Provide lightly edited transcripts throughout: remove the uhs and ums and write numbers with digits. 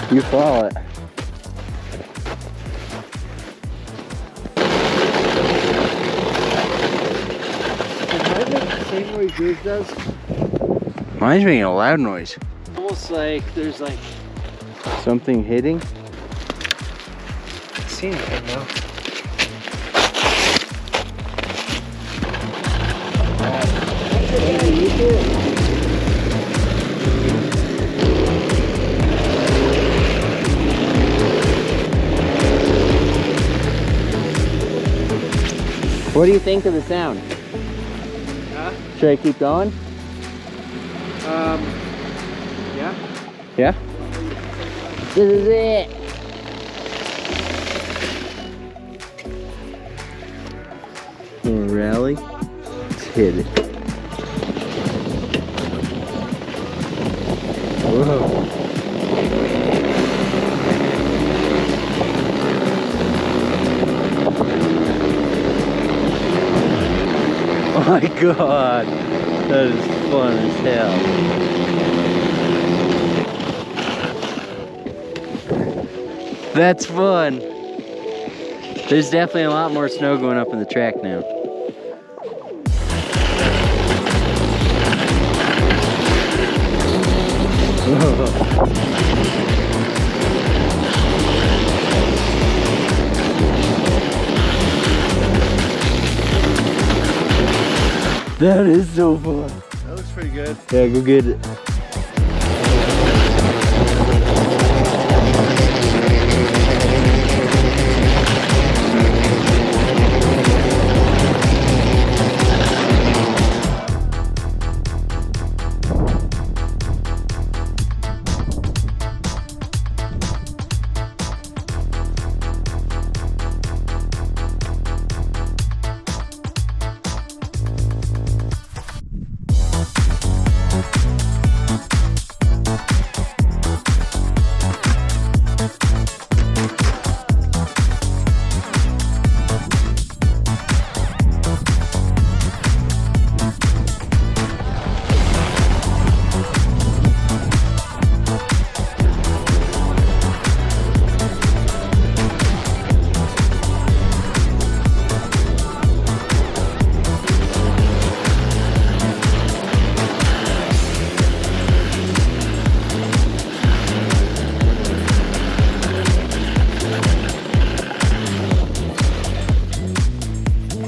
You follow it. Does mine make the same noise yours does? Mine's making a loud noise. Almost like there's like Something hitting? I see anything now. What do you think of the sound? Huh? Should I keep going? Yeah. Yeah? This is it. Little rally. Let's hit it. Whoa. Oh my god, that is fun as hell. That's fun. There's definitely a lot more snow going up in the track now. That is so fun. That looks pretty good. Yeah, go get it.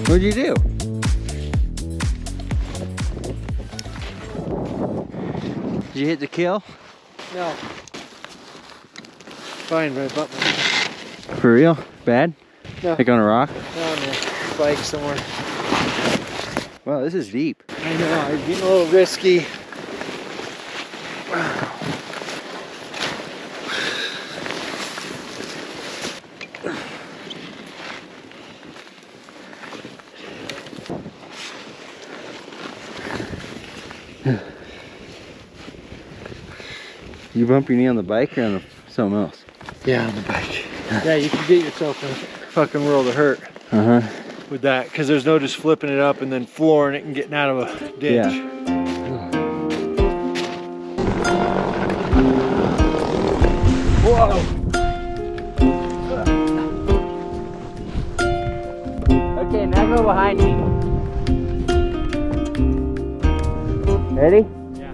What'd you do? Did you hit the kill? No. Fine, right button. For real? Bad? No. Like on a rock? No, on the bike somewhere. Wow, this is deep. I know, I'm getting a little risky. You bump your knee on the bike or on something else? Yeah, on the bike. Yeah, you can get yourself in a fucking world of hurt with that, because there's no just flipping it up and then flooring it and getting out of a ditch. Yeah. Whoa! Okay, now go behind me. Ready? Yeah.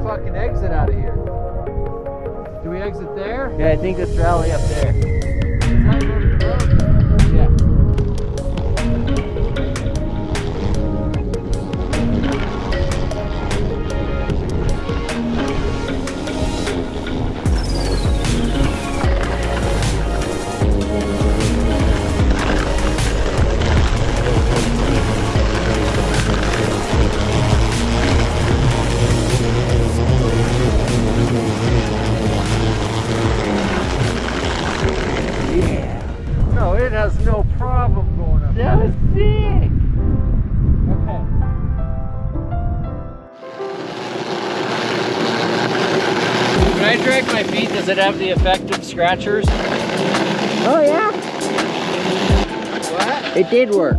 Fucking exit out of here. Do we exit there? Yeah, I think it's rally up there. Is that where we go? Yeah. It has no problem going up. That was sick! Okay. When I drag my feet, does it have the effect of scratchers? Oh yeah, What? it did work.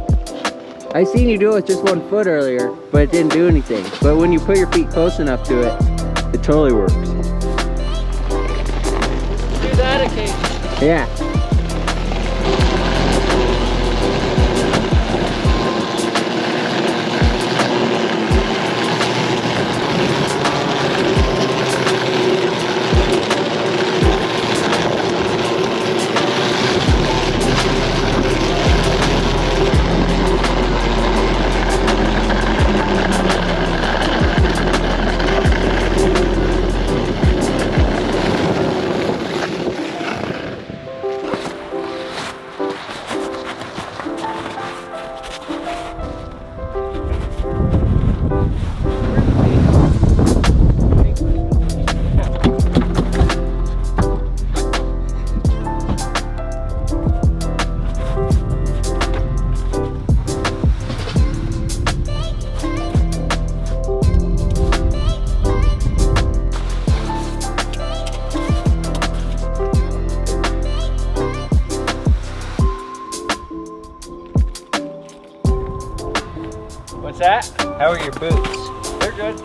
I seen you do it with just 1 foot earlier, but it didn't do anything. But when you put your feet close enough to it, it totally works. Do that occasionally. Yeah. What's that? How are your boots? They're good.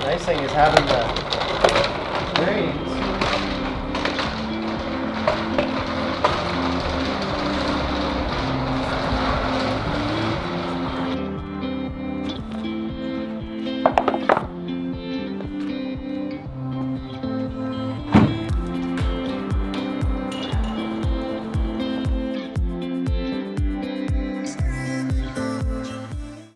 Nice thing is having the